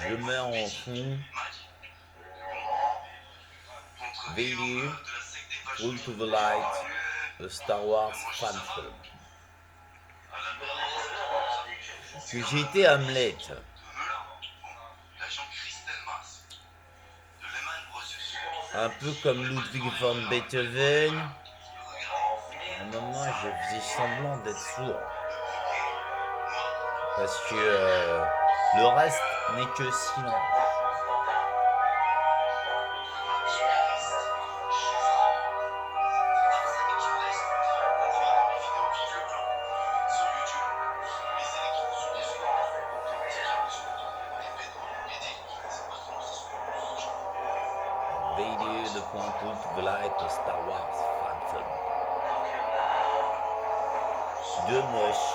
Je mets en fond Vader, Call to the Light, a Star Wars fan film. Que j'ai été Hamlet. Un peu comme Ludwig van Beethoven. À un moment, je faisais semblant d'être sourd. Parce que le reste n'est que silence. Vader, the Call to the Light, a Star Wars fan film. De moche.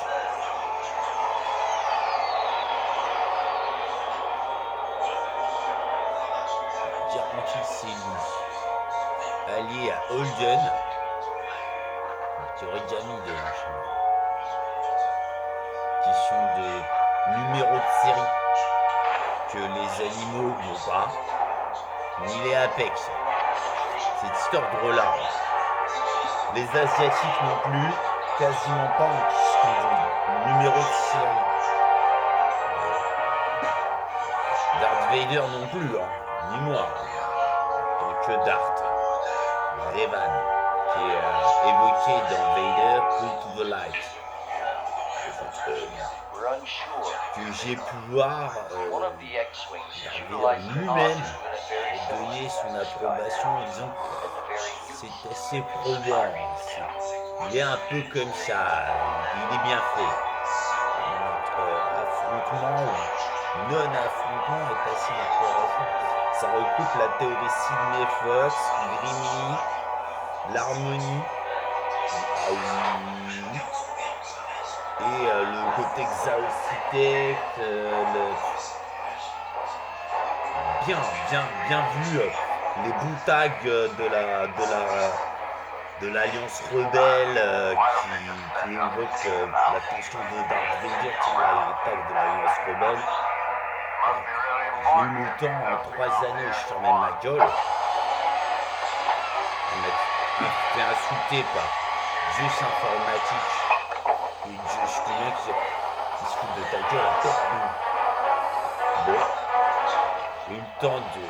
C'est lui, allié à Holden, qui aurait déjà mis de question de numéro de série que les animaux n'ont pas, ni les Apex. C'est cet ordre-là. Les Asiatiques non plus, quasiment pas en question de numéro de série. Darth Vader non plus, hein, ni moi. Que Darth Revan, qui est évoqué dans Vader, Call to the Light. Que j'ai pu voir lui-même donner son approbation en disant c'est assez probant. Il est un peu comme ça, il est bien fait. Notre affrontement ou non-affrontement est assez intéressant. Ça recoupe la théorie Sidney Fox, Grimmy, l'harmonie, et le côté Xaocitec, bien vu, les boutags de l'Alliance rebelle qui évoque l'attention de Darth Vader qui est l'héritage de l'Alliance rebelle. J'ai eu le temps en 3 années, je fermais ma gueule. On m'a fait insulter par Zeus informatique et je connais qui se fout de ta gueule à tête. Bon, j'ai eu le temps de.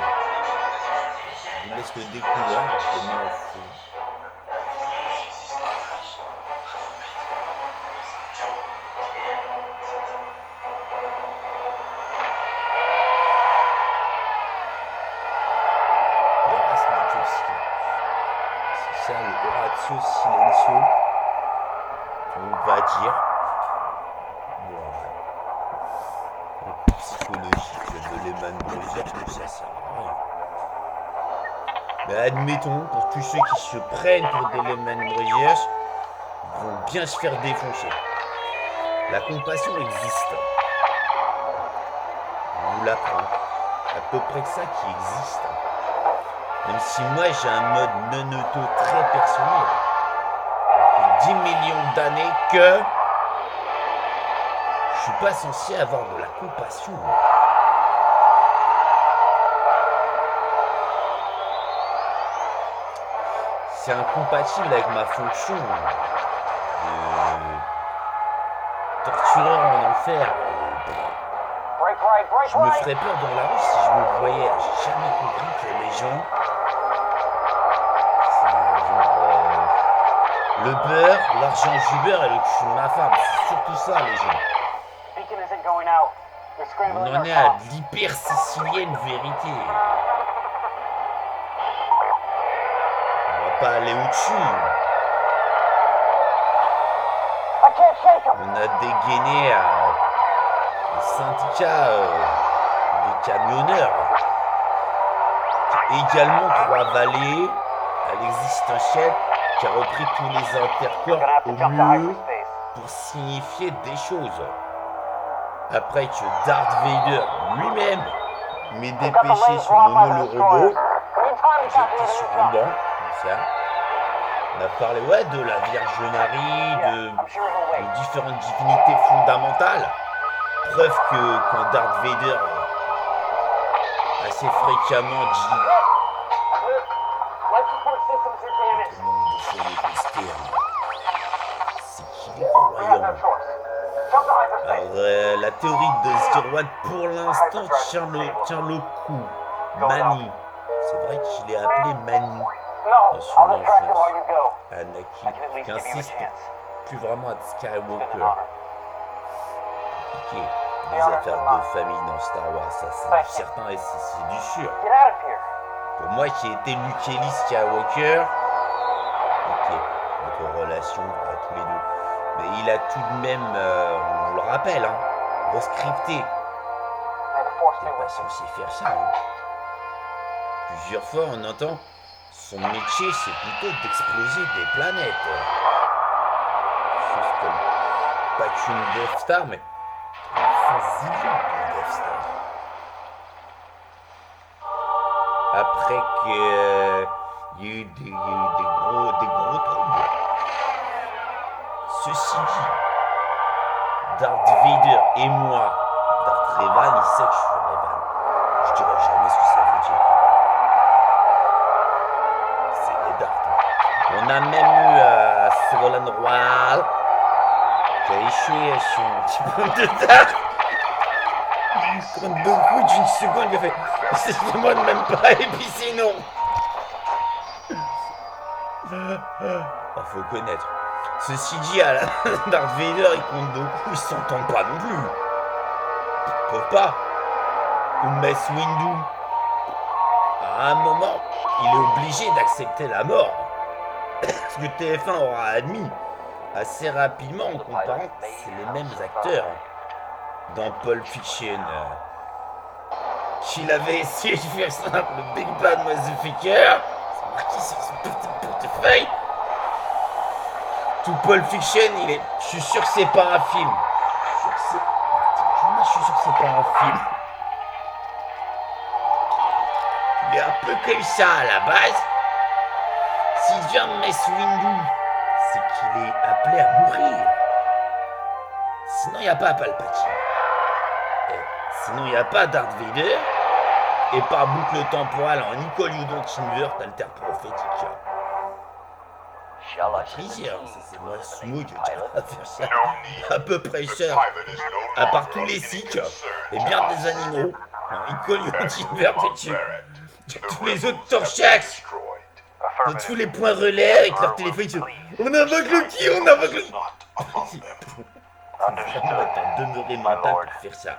Je me laisse le découvrir, je m'en fous. C'est ça le Horatio Silencio, on va dire. Un coup psychologique de Lehman Brothers, que ça sert à rien. Mais admettons, pour tous ceux qui se prennent pour des Lehman Brothers, vont bien se faire défoncer. La compassion existe. On vous l'apprend. À peu près que ça qui existe. Même si moi j'ai un mode non-auto très personnel. Depuis 10 millions d'années que je suis pas censé avoir de la compassion. C'est incompatible avec ma fonction de tortureur en enfer. Je me ferais peur dans la rue si je me voyais. J'ai jamais compris que les gens... le beurre, l'argent du beurre et le cul de ma femme. C'est surtout ça, les gens. On en est à de l'hyper-sicilienne vérité. On va pas aller au-dessus. On a dégainé le syndicat des camionneurs. Également Trois-Vallées à l'existentiel qui a repris tous les intercorps au mieux pour signifier des choses. Après que Darth Vader lui-même m'ait dépêché sur Momo le robot, j'étais sur un banc, comme ça. On a parlé de la Vierge Marie, de différentes divinités fondamentales. Preuve que quand Darth Vader assez fréquemment dit c'est qu'il est croyant. Alors, la théorie de Zirwan, pour l'instant, tient le coup. Mani. C'est vrai qu'il est appelé Mani dans son enfance. Anakin, qui insiste plus vraiment à Skywalker. Ok, les affaires de famille dans Star Wars, ça c'est du certain et c'est du sûr. Pour moi qui ai été Luke Ellie Skywalker, ok, notre relation à tous les deux. Mais il a tout de même, on vous le rappelle, hein, rescripté. T'es pas censé faire ça. Hein. Plusieurs fois on entend son métier c'est plutôt d'exploser des planètes. Chose comme pas qu'une Death Star, mais un zillion de Death Star. Après qu'il y a eu des gros troubles. Ceci dit, Darth Vader et moi, Darth Revan, il sait que je suis Revan. Je dirais jamais ce que ça veut dire. C'est les Darth. Hein. On a même eu Ségolène Royal qui a échoué son diplôme de Darth. Quand Doku d'une seconde, il a fait « Je demande même pas, et puis sinon !» faut connaître. Ceci dit, à la Darth Vader et contre Doku, ils s'entendent pas non plus. Ils peuvent pas. Ou Mace Windu. À un moment, il est obligé d'accepter la mort. Ce que TF1 aura admis assez rapidement en comparant que c'est les mêmes acteurs. Dans Pulp Fiction, qu'il avait essayé de faire simple, le Big Bad Motherfucker, c'est marqué sur son putain de portefeuille. Tout Pulp Fiction, je suis sûr que c'est pas un film. Je suis sûr que c'est pas un film. Il est un peu comme ça à la base. S'il vient de Mace Windu, c'est qu'il est appelé à mourir. Sinon, il n'y a pas Palpatine. Sinon, il n'y a pas Darth Vader. Et par boucle temporale en Nicole Udon Tinver, alter prophétique. C'est moi smooth à faire ça. À peu près cher. À part tous les sikhs et bien des animaux. En Nicole Udon Tinver, tous les autres torchax. De tous les points relais avec leur téléphone. On invoque le qui, on invoque le. Vraiment être un demeuré mental pour faire ça.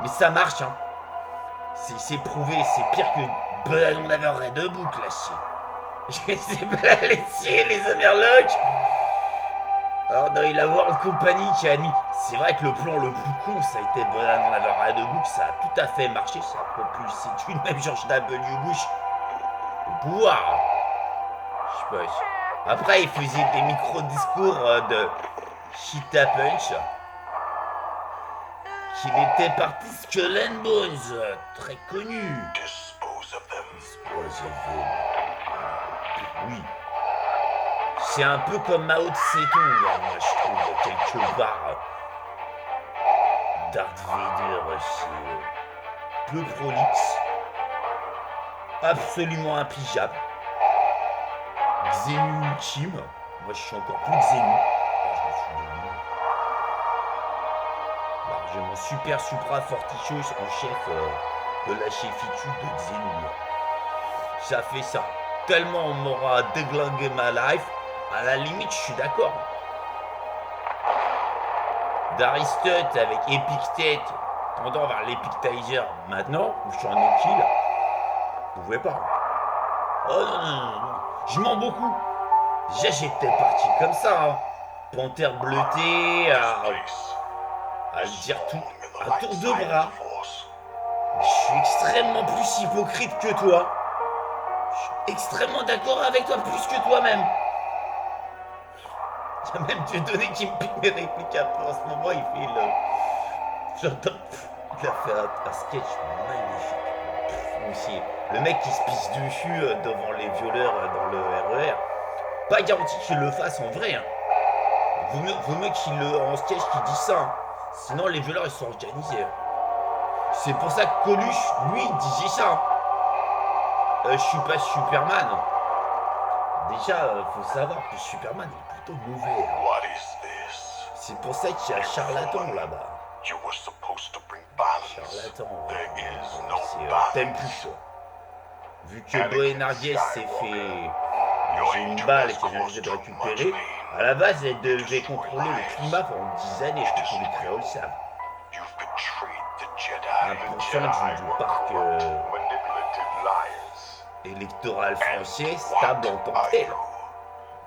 Mais ça marche, hein. C'est prouvé, c'est pire que on avait un raid de boucle, là, chier. C'est pas laisser les Amerlocs. Alors, dans la World Company qui a mis. C'est vrai que le plan le plus con, ça a été on avait un raid de boucle, ça a tout à fait marché, ça a propulsé tout de même George W. Bush au pouvoir. Je sais pas. Après, il faisait des micro-discours de Shit Punch. Qu'il était parti Skull and Bones, très connu. Dispose of them. Oui. C'est un peu comme Mao Tse-tung, moi je trouve, quelque part. Darth Vader, c'est peu prolixe, absolument implijable. Xenu ultime. Moi je suis encore plus Xenu. J'ai mon super supra fortichos en chef de la chefitude de Xenu. Ça fait ça. Tellement on m'aura déglingué ma life, à la limite je suis d'accord. D'Aristote avec Epictète, tendant vers l'Epictizer maintenant, où je suis en équil, vous pouvez pas. Oh non. Je mens beaucoup. Déjà j'étais parti comme ça, hein. Panthère bleutée, à le dire tout à tour de bras. Je suis extrêmement plus hypocrite que toi. Je suis extrêmement d'accord avec toi, plus que toi-même. Il y a même Dieu donné qui me pique mes répliques après. En ce moment, il fait le. J'entends. Il a fait un sketch magnifique. Aussi. Le mec qui se pisse dessus devant les violeurs dans le RER. Pas garanti qu'il le fasse en vrai. Hein. Vaut mieux qu'il en sketch qu'il dise ça. Hein. Sinon, les violeurs, ils sont organisés. C'est pour ça que Coluche, lui, disait ça. Je suis pas Superman. Déjà, faut savoir que Superman est plutôt mauvais. C'est pour ça qu'il y a un charlatan là-bas. Charlatan, c'est t'aimes plus quoi. Vu que Boenardies s'est fait j'ai une balle qu'elle vient de récupérer, à la base elle devait contrôler le climat pendant 10 années, je pense que les créoles savent. 1% du parc électoral français stable en tant que tel.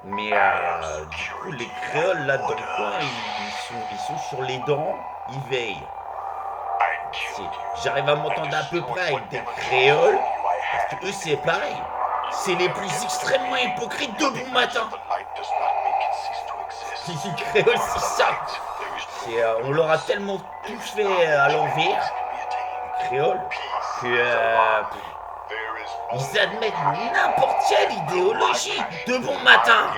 Mais du coup les créoles là dans le coin, ils sont sur les dents, ils veillent. J'arrive à m'entendre à peu près avec des créoles, parce que eux c'est pareil. C'est les plus extrêmement hypocrites de bon matin. Les créoles c'est ça. On leur a tellement tout fait à l'envers, les créoles, que ils admettent n'importe quelle idéologie de bon matin.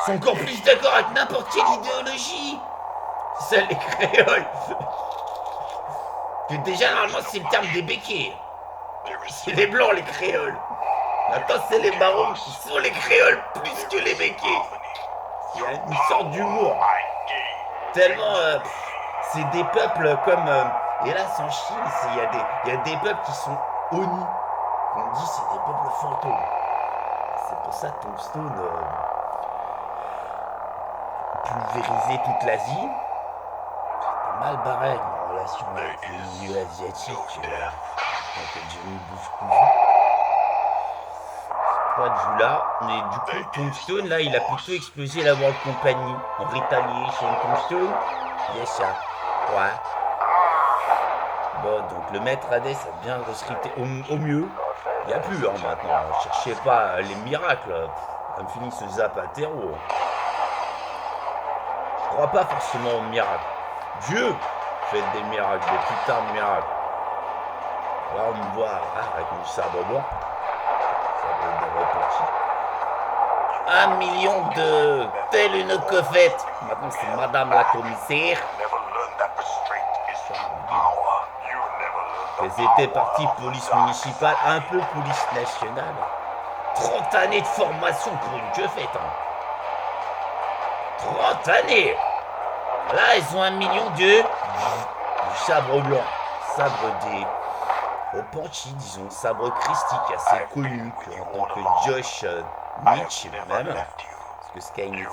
Ils sont encore plus d'accord avec n'importe quelle idéologie. C'est ça les créoles. Que déjà normalement c'est le terme des béquets. C'est les blancs les créoles. Maintenant c'est les marrons qui sont les créoles plus que les béquets. Il y a une sorte d'humour. Tellement c'est des peuples comme hélas en Chine, il y a des peuples qui sont honnis. On dit c'est des peuples fantômes. C'est pour ça que Tombstone pulvérisé toute l'Asie. C'était mal barré en relation avec le milieu asiatique. Quand Johnny Bouche cousu. Pas de vue là, mais du coup Tombstone là il a plutôt explosé la World Company en retaliation. Tombstone, yes ça, ouais. Bon donc le maître Hades a bien rescripté au mieux. Il n'y a plus maintenant, cherchez pas les miracles, Infini se zappe à terreau. Je crois pas forcément aux miracles. Dieu fait des miracles, des putains de miracles. Là on me voit avec mon sabre blanc. 1 million de telle une coffette. Maintenant c'est madame la commissaire. Elles étaient parties police municipale, un peu police nationale. 30 années de formation pour une queufette. 30 années. Là elles ont 1 million du sabre blanc. Sabre des Opanchi, disons, sabre christique assez connu en tant que Josh Nietzsche même, parce que Skynet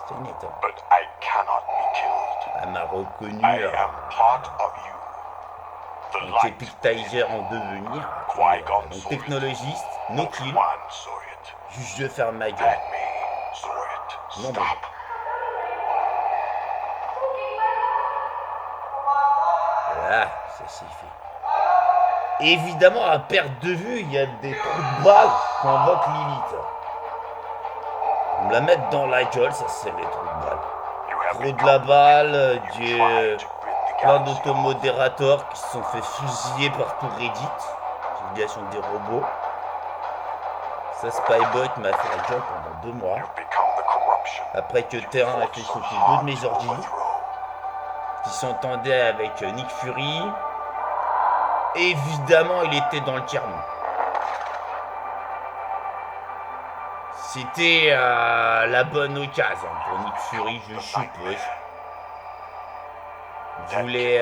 Skynet, elle m'a reconnu donc Epic Tiger en devenir, donc technologiste, no kill, juste je ferme ma gueule. Non mais voilà, ça c'est fait. Évidemment, à perte de vue, il y a des trous de balles qu'on invoque Lilith. On me la met dans la gueule, ça c'est les trous de balles. Trop de la balle, plein d'automodérateurs qui se sont fait fusiller par tout Reddit. Fusillation des robots. Ça, Spybot m'a fait la gueule pendant 2 mois. Après que Terrain a fait sauter 2 de mes ordi. Qui s'entendait avec Nick Fury. Évidemment, il était dans le tiers-monde. C'était la bonne occasion pour Nick Fury, je suppose. Il voulait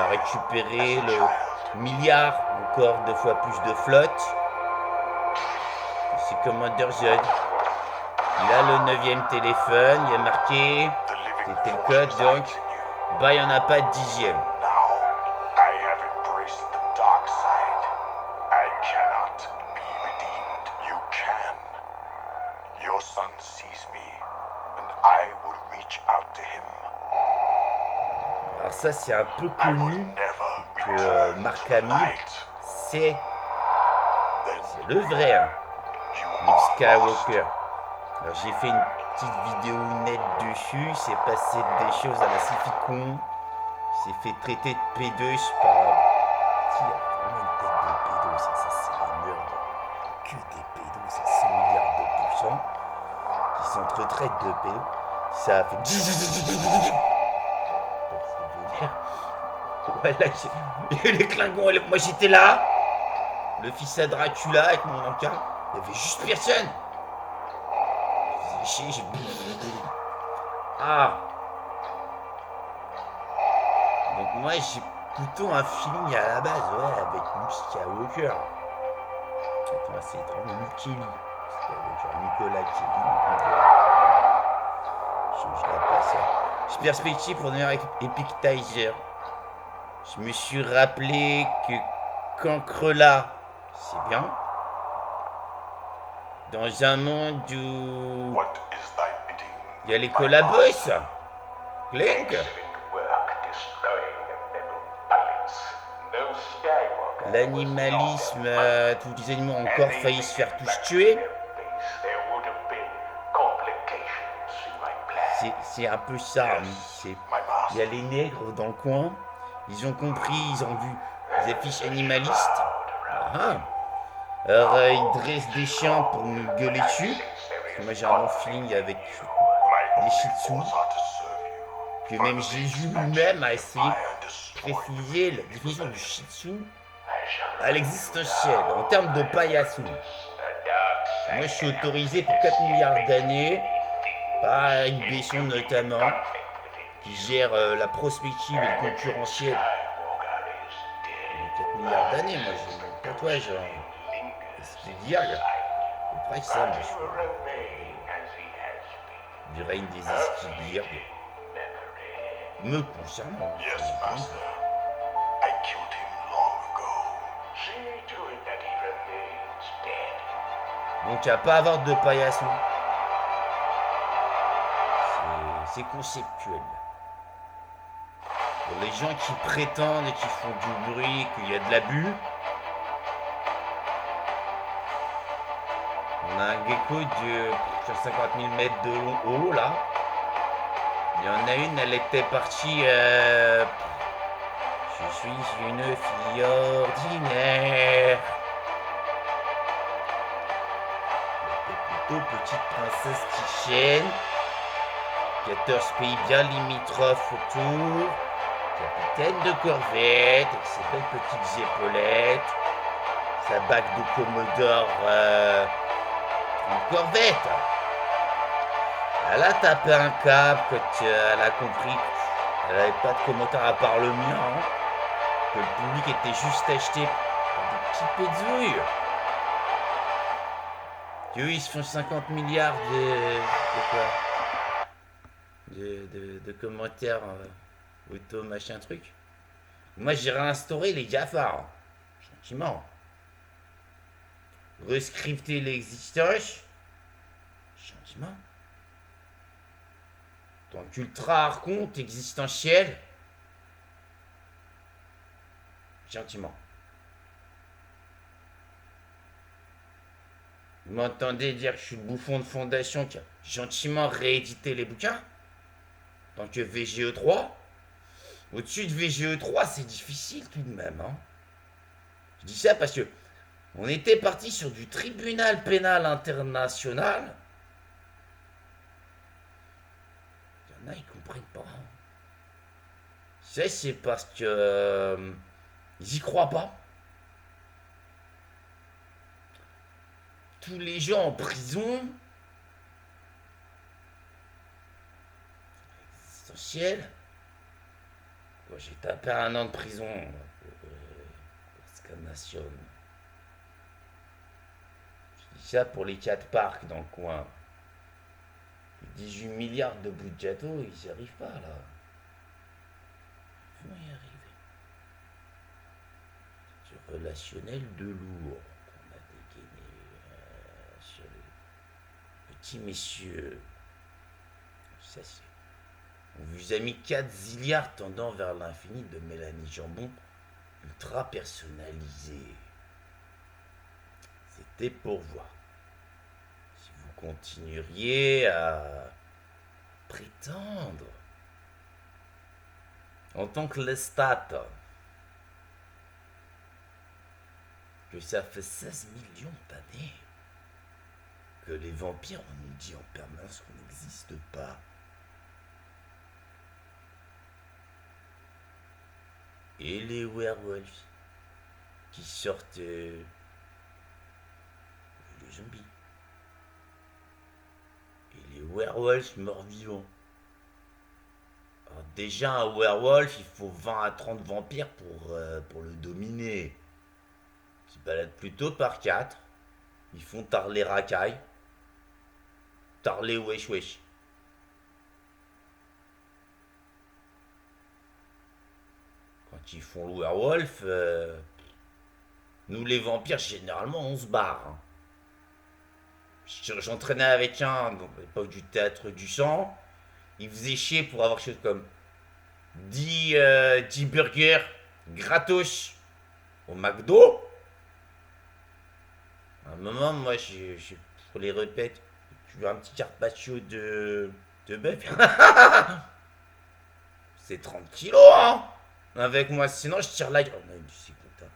récupérer le milliard, encore 2 fois plus de flotte. C'est Commander Zod. Il a le 9e téléphone, il y a marqué, c'était le code donc. Bah, il n'y en a pas de 10e. Alors ça, c'est un peu connu que Mark Hamill, c'est le vrai, hein, Luke Skywalker. Alors j'ai fait une petite vidéo nette dessus, il s'est passé des choses à la Sificon, il s'est fait traiter de pédos par... Qui a vraiment une tête de pédos, ça c'est les meurtres. Que des pédos, c'est 100 milliards de pourcents qui sont retraites de pédos. Ça a fait... Voilà, j'ai eu les clingons. Moi, j'étais là. Le fils à Dracula avec mon encart. Il y avait juste personne. J'ai... Ah. Donc moi, j'ai plutôt un feeling à la base, ouais, avec Luke Skywalker. Attends, c'est étrange. Luke Kelly. Nicolas Kelly. Je changerai pas ça. J'ai perspective pour devenir Epic Tiger. Je me suis rappelé que Cancrela, c'est bien. Dans un monde où il y a les collabos, Clank. L'animalisme, tous les animaux ont encore failli se faire tous tuer. C'est un peu ça. Il y a les nègres dans le coin. Ils ont compris, ils ont vu des affiches animalistes. Ah. Alors ils dressent des chiens pour nous gueuler dessus. Parce que moi j'ai un bon feeling avec des shih tzus. Que même Jésus lui-même a essayé de préciser la définition du shih tzu à l'existentiel en termes de paillasson. Moi je suis autorisé pour 4 milliards d'années par Eric Besson notamment, qui gère la prospective et le concurrentiel. 4 milliards d'années, moi j'ai mon tatouage. C'est dire, après ça, moi je suis du règne des esquiliers. Me concernant. Donc à pas avoir de paillasson. C'est conceptuel. Pour les gens qui prétendent et qui font du bruit, qu'il y a de l'abus, on a un gecko sur 50 000 mètres de haut là. Il y en a une, elle était partie. Je suis une fille ordinaire. Elle était plutôt petite princesse qui chaîne. 14 pays bien limitrophes autour. Capitaine de corvette avec ses belles petites épaulettes. Sa bague de Commodore en corvette. Elle a tapé un câble quand elle a compris qu'elle n'avait pas de commentaire à part le mien. Que le public était juste acheté par des petits pédouilles. Qu'eux ils se font 50 milliards de quoi de commentaires auto machin truc. Moi j'ai réinstauré les GAFAR. Gentiment. Rescripter l'existence. Gentiment. Donc ultra archonte existentiel. Gentiment. Vous m'entendez dire que je suis le bouffon de fondation qui a gentiment réédité les bouquins? Tant que VGE3. Au-dessus de VGE3, c'est difficile tout de même. Hein. Je dis ça parce que on était parti sur du tribunal pénal international. Il y en a, ils comprennent pas. Hein. Ça, c'est parce que ils y croient pas. Tous les gens en prison, existentiel. Quand j'ai tapé 1 an de prison pour scanation. Je dis ça pour les 4 parcs dans le coin. 18 milliards de bouts de gâteau, ils n'y arrivent pas là. Ils vont y arriver. C'est relationnel de lourd qu'on a dégainé sur les petits messieurs. Ça c'est. On vous a mis 4 zilliards tendant vers l'infini de Mélanie Jambon, ultra personnalisé. C'était pour voir si vous continueriez à prétendre, en tant que Lestat, que ça fait 16 millions d'années que les vampires, on nous dit en permanence qu'on n'existe pas. et les werewolves qui sortent les zombies. Et les werewolves morts-vivants. Alors déjà, un werewolf, il faut 20 à 30 vampires pour le dominer. Ils se baladent plutôt par 4. Ils font tarler racailles. Tarler wesh wesh. Quand ils font le werewolf, nous les vampires, généralement, on se barre. Hein. J'entraînais avec un, donc à l'époque du théâtre du sang. Il faisait chier pour avoir quelque chose comme 10 burgers gratos au McDo. À un moment, moi, pour les répètes, tu veux un petit carpaccio de bœuf. C'est 30 kilos, hein, avec moi, sinon je tire la gueule. Oh, c'est content.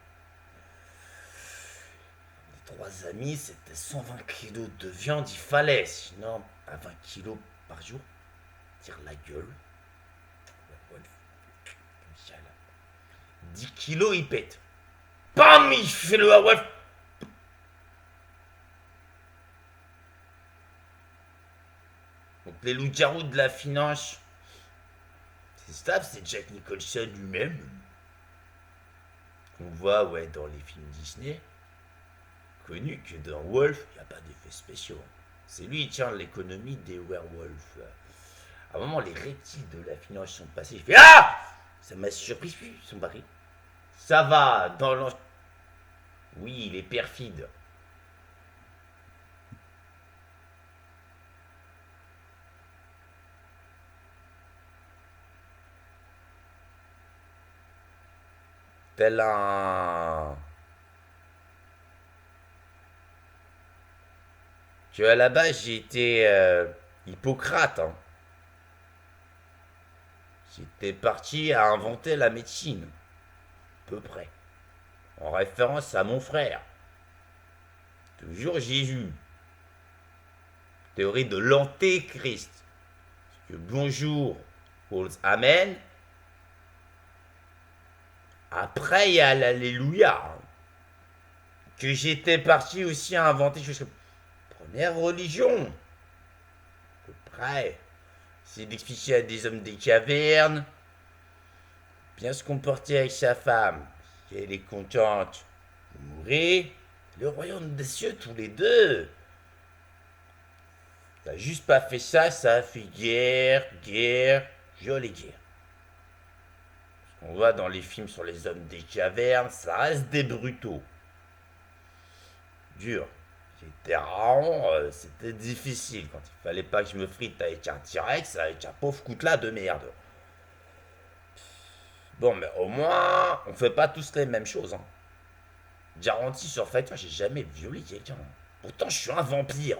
Les 3 amis, c'était 120 kilos de viande, il fallait. Sinon, à 20 kilos par jour, tire la gueule. 10 kilos, il pète. Bam, il fait le Wolf. Donc les loups-garous de la finance, c'est Staff, c'est Jack Nicholson lui-même. Qu'on voit dans les films Disney. Connu que dans Wolf, il n'y a pas d'effets spéciaux. C'est lui qui tient l'économie des werewolves. À un moment, les reptiles de la finance sont passés. Il fait ah, ça m'a surpris, ils sont barrés. Ça va, dans l'an... Oui, il est perfide. Tel un... Tu vois, à la base, j'ai été Hippocrate. Hein. J'étais parti à inventer la médecine. À peu près. En référence à mon frère. Toujours Jésus. Théorie de l'antéchrist. Parce que bonjour, pose amen. Après, il y a l'alléluia. Que j'étais parti aussi à inventer. Première religion. À peu près. C'est d'expliquer à des hommes des cavernes. Bien se comporter avec sa femme. Si elle est contente de mourir. Le royaume des cieux, tous les deux. T'as juste pas fait ça, ça a fait guerre, jolie guerre. Ce qu'on voit dans les films sur les hommes des cavernes, ça reste des brutaux. Dur. J'étais rarement, c'était difficile quand il fallait pas que je me frite avec un T-Rex, avec un pauvre coutelas de merde. Bon, mais au moins, on fait pas tous les mêmes choses. Hein. Garantie sur fait, j'ai jamais violé quelqu'un. Pourtant, je suis un vampire.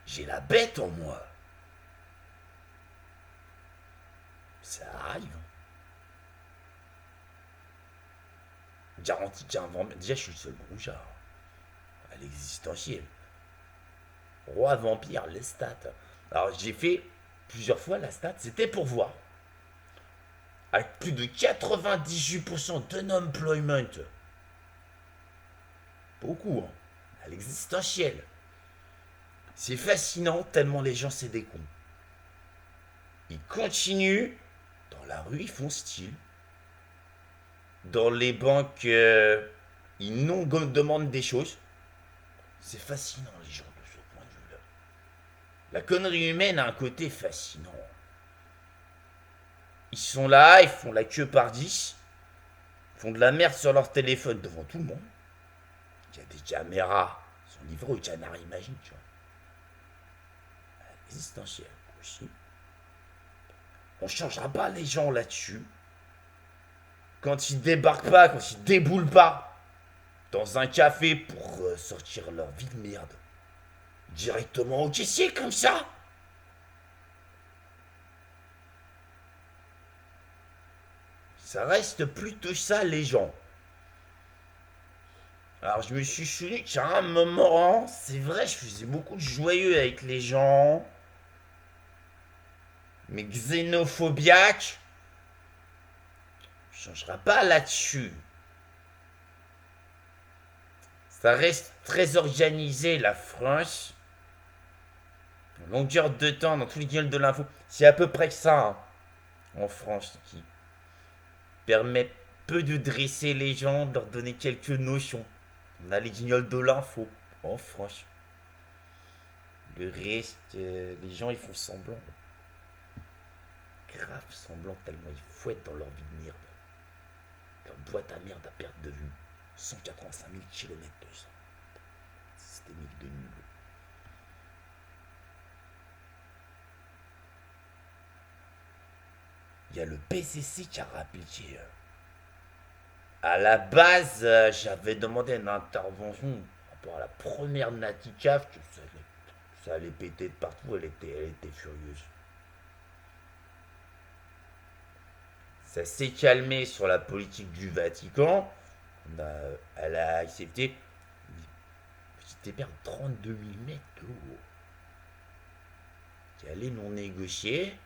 J'ai la bête en moi. Ça arrive. Garantie qu'il y a un vampire. Déjà, je suis le seul brouillard. À l'existentiel. Roi vampire, les stats. Alors, j'ai fait plusieurs fois la stat. C'était pour voir. Avec plus de 98% d'unemployment. Beaucoup, hein. À l'existentiel. C'est fascinant tellement les gens c'est des cons. Ils continuent. Dans la rue, ils font style. Dans les banques, ils nous demandent des choses. C'est fascinant les gens de ce point de vue-là. La connerie humaine a un côté fascinant. Ils sont là, ils font la queue par 10. Ils font de la merde sur leur téléphone devant tout le monde. Il y a des caméras. Ils sont livrés aux canards, imagine, tu vois. Existentiel aussi. On changera pas les gens là-dessus. Quand ils débarquent pas, quand ils déboulent pas dans un café pour sortir leur vie de merde. Directement au caissier comme ça. Ça reste plutôt ça les gens. Alors je me suis souvenu qu'à un moment, c'est vrai, je faisais beaucoup de joyeux avec les gens. Mais xénophobiaque. changera pas là-dessus. Ça reste très organisé, la France. Longueur de temps dans tous les gueules de l'info. C'est à peu près ça, hein, en France, qui permet peu de dresser les gens, de leur donner quelques notions. On a les guignols de l'info, en France. Le reste, les gens, ils font semblant. Grave semblant, tellement ils fouettent dans leur vie de merde. Leur boîte à merde à perte de vue. 185 000 km de ça. Systémique de nul. Il y a le PCC qui a rappliqué. À la base, j'avais demandé une intervention par rapport à la première Naticaf. Ça allait péter de partout, elle était furieuse. Ça s'est calmé sur la politique du Vatican. Elle a accepté. C'était perdre 32 000 mètres de haut. Qui allait non négocier.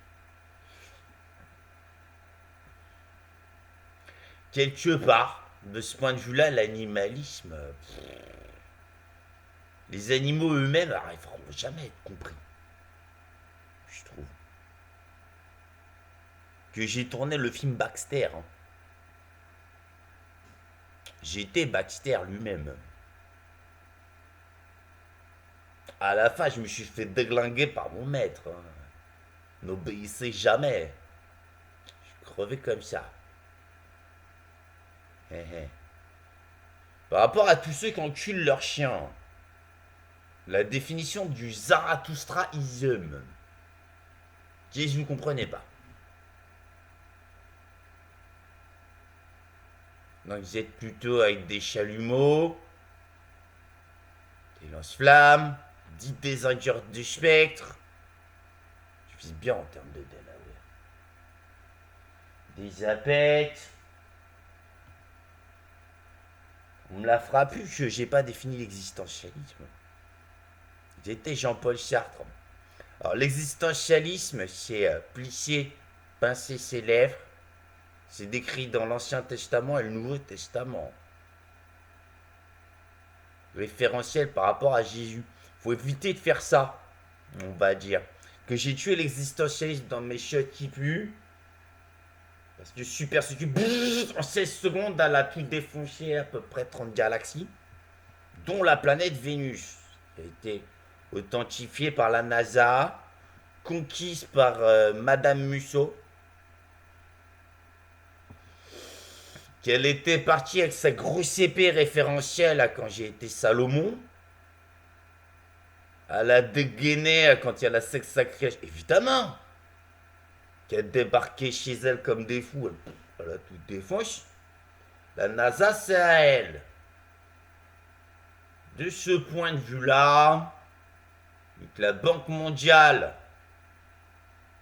Quelque part, de ce point de vue-là, l'animalisme. Les animaux eux-mêmes n'arriveront jamais à être compris. Je trouve. Que j'ai tourné le film Baxter. Hein. J'étais Baxter lui-même. À la fin, je me suis fait déglinguer par mon maître. Hein. N'obéissez jamais. Je crevais comme ça. Par rapport à tous ceux qui enculent leurs chiens, la définition du Zarathustraisme, qui vous ne comprenez pas. Donc vous êtes plutôt avec des chalumeaux, des lance-flammes, dites des ingénieurs du spectre. Je vis bien en termes de Delaware. Des apex. On me la fera plus que j'ai pas défini l'existentialisme. J'étais Jean-Paul Sartre. Alors l'existentialisme, c'est plisser, pincer ses lèvres. C'est décrit dans l'Ancien Testament et le Nouveau Testament. Référentiel par rapport à Jésus. Faut éviter de faire ça, on va dire. Que j'ai tué l'existentialisme dans mes chiottes qui puent. Parce que Super Sucu, en 16 secondes, elle a tout défoncé à peu près 30 galaxies, dont la planète Vénus, qui a été authentifiée par la NASA, conquise par Madame Musso, qu'elle était partie avec sa grosse épée référentielle quand j'ai été Salomon. Elle a dégainé quand il y a la sexe sacrée, évidemment. Qu'elle débarquait chez elle comme des fous, elle a tout défoncé. La NASA, c'est à elle. De ce point de vue-là, vu que la Banque mondiale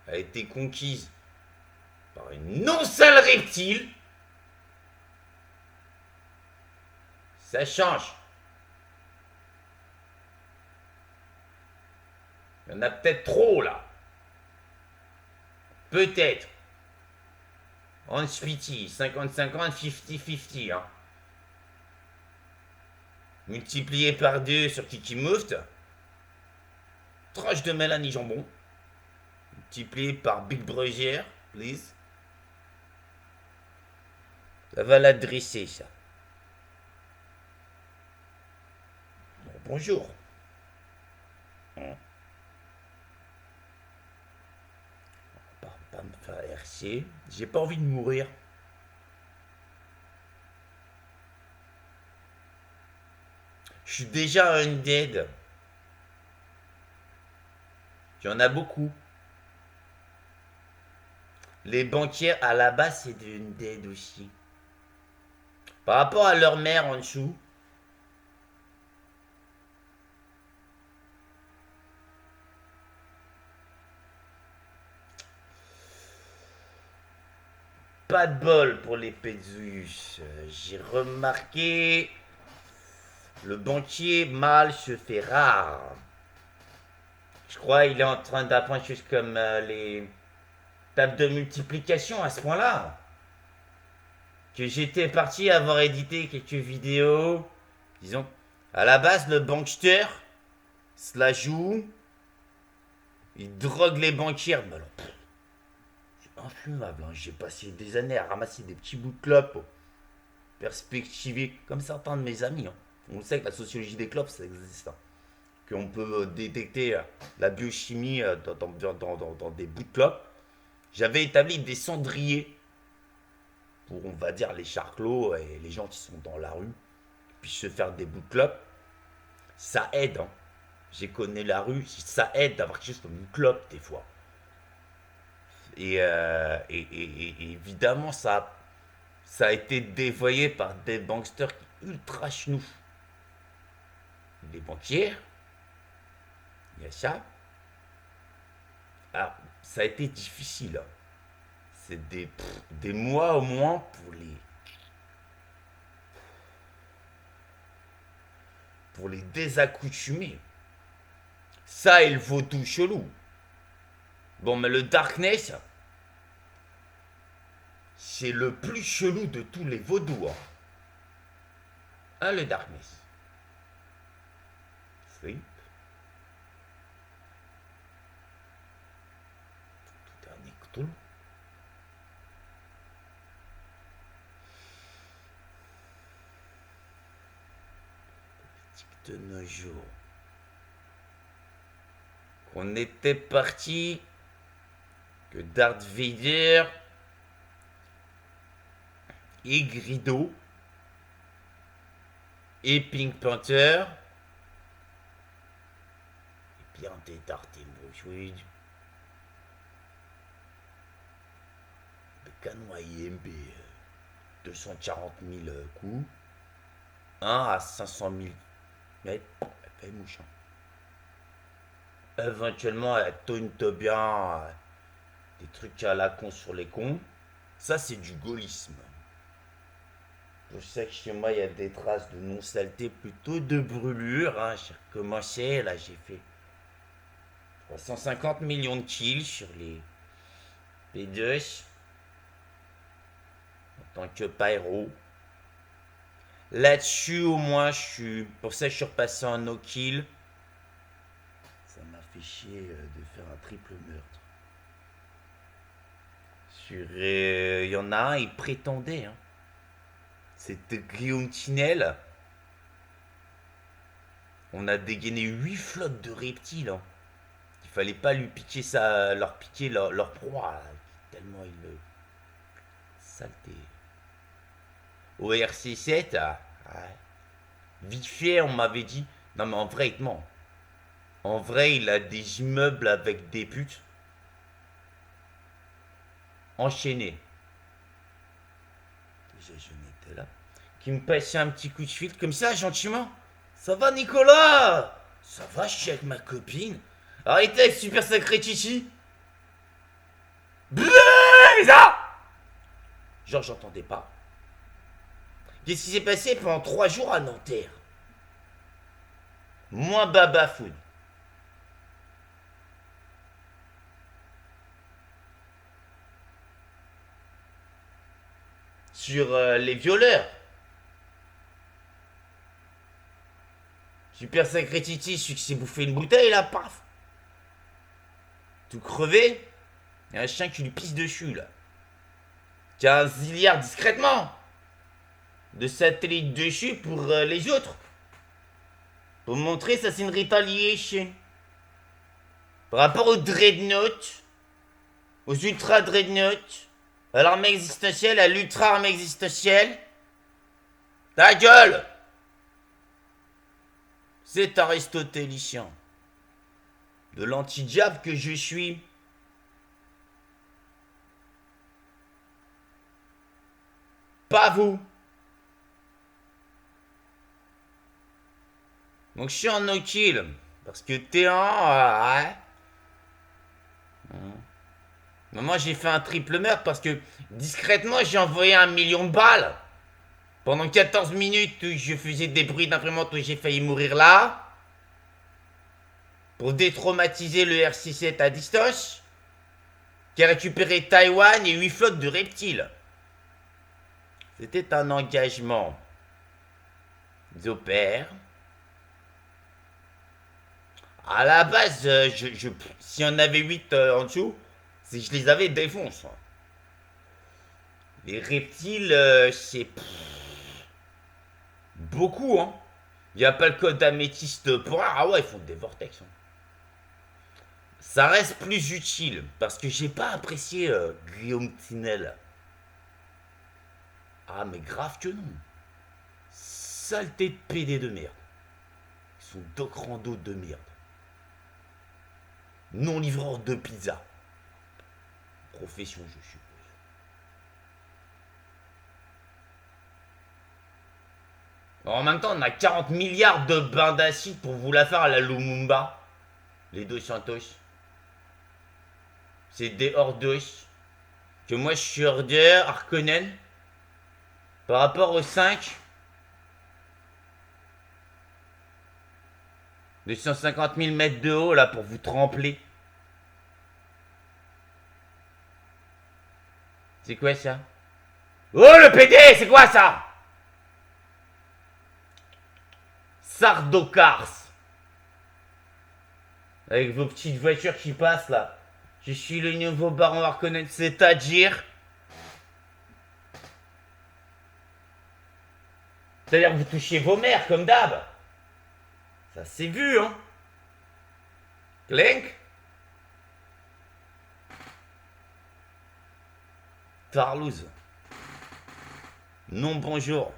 a été conquise par une non-sale reptile, ça change. Il y en a peut-être trop là. Peut-être. On spiti, 50-50, 50-50. Hein. Multiplié par 2 sur Kiki Mouft. Tranche de Mélanie Jambon. Multiplié par Big Brother, please. Ça va l'adresser, ça. Bon, bonjour. Pas me faire RC. J'ai pas envie de mourir. Je suis déjà un undead. Il y en a beaucoup. Les banquières à la base, c'est des undead aussi. Par rapport à leur mère en dessous. Pas de bol pour les Pezus. J'ai remarqué. Le banquier mâle se fait rare. Je crois qu'il est en train d'apprendre juste comme les tables de multiplication à ce point-là. que j'étais parti avoir édité quelques vidéos. Disons, à la base, le bankster se la joue. Il drogue les banquiers. Mais alors, c'est infumable. Hein. J'ai passé des années à ramasser des petits bouts de clopes. Perspectiver, comme certains de mes amis. Hein. On sait que la sociologie des clopes, ça existe. Hein. Qu'on peut détecter la biochimie dans des bouts de clopes. J'avais établi des cendriers pour, on va dire, les charclos et les gens qui sont dans la rue, puissent se faire des bouts de clopes. Ça aide, hein. J'ai connu la rue, ça aide d'avoir quelque chose comme une clope des fois. Et évidemment, ça a été dévoyé par des banksters ultra chenous. Des banquiers, il y a ça. Alors, ça a été difficile. Hein. C'est des mois au moins pour les désaccoutumer. Ça et le vaudou chelou. Bon, mais le Darkness, c'est le plus chelou de tous les vaudous. Hein, hein le Darkness. Sleep. Tout dernier Cthulhu. De nos jours. On était parti que Darth Vader et Grido et Pink Panther et bien des Darth Emotion le canon IMB 240 000 coups 1 à 500 000 mètres elle fait mouchant. Éventuellement elle taunte bien des trucs à la con sur les cons. Ça c'est du gaullisme. Je sais que chez moi il y a des traces de non-saleté, plutôt de brûlure. Hein. J'ai recommencé, là j'ai fait 350 millions de kills sur les P2 en tant que pyro. Là-dessus au moins je suis. Pour ça je suis repassé en no kill. Ça m'a fait chier de faire un triple meurtre. Il y en a un, il prétendait. Hein. C'était Guillaume Tinel. On a dégainé 8 flottes de reptiles. Hein. Il fallait pas lui piquer leur piquer leur proie. Hein, tellement il le. Saleté. Au RC7, ouais. Vite fait, on m'avait dit. Non, mais en vrai, il te ment. En vrai, il a des immeubles avec des putes. Enchaînés. Déjà, je n'étais là. Qui me passait un petit coup de fil comme ça, gentiment. Ça va, Nicolas? Ça va, je suis avec ma copine. Arrêtez avec Super Sacré Chichi. Bizarre. Genre, j'entendais pas. Qu'est-ce qui s'est passé pendant 3 jours à Nanterre? Moins Baba Food. Sur les violeurs. Super Sacré Titi, celui qui s'est bouffé une bouteille là, paf. Tout crevé. Il y a un chien qui lui pisse dessus là. Qui a un zilliard discrètement de satellites dessus pour les autres. Pour montrer ça c'est une retaliation. Par rapport aux dreadnoughts, aux ultra dreadnoughts, à l'armée existentielle, à l'ultra armée existentielle. Ta gueule! C'est aristotélicien. De l'anti-diable que je suis. Pas vous. Donc je suis en no-kill. Parce que T1, ouais. Mais moi j'ai fait un triple meurtre parce que discrètement j'ai envoyé 1 million de balles. Pendant 14 minutes je faisais des bruits d'imprimante où j'ai failli mourir là. Pour détraumatiser le RC7 à distance. Qui a récupéré Taïwan et 8 flottes de reptiles. C'était un engagement de père. À la base, si on avait 8 en dessous, si je les avais défonce. Les reptiles, c'est beaucoup, hein. Il n'y a pas le code améthyste pour rien. Ah ouais, ils font des vortex. Hein. Ça reste plus utile parce que j'ai pas apprécié Guillaume Tinel. Ah, mais grave que non. Saleté de PD de merde. Ils sont doc rando de merde. Non livreur de pizza. Profession, je suppose. En même temps, on a 40 milliards de bains d'acide pour vous la faire à la Lumumba. Les deux Santos. C'est des hordos. Que moi je suis order, Harkonnen. Par rapport aux 5. 250 000 mètres de haut là pour vous tremper. C'est quoi ça? Oh le PD, c'est quoi ça? Sardocars. Avec vos petites voitures qui passent là. Je suis le nouveau baron Harkonnen, c'est-à-dire... C'est-à-dire que vous touchiez vos mères comme d'hab. Ça s'est vu, hein. Clink. Tarlouse. Non bonjour.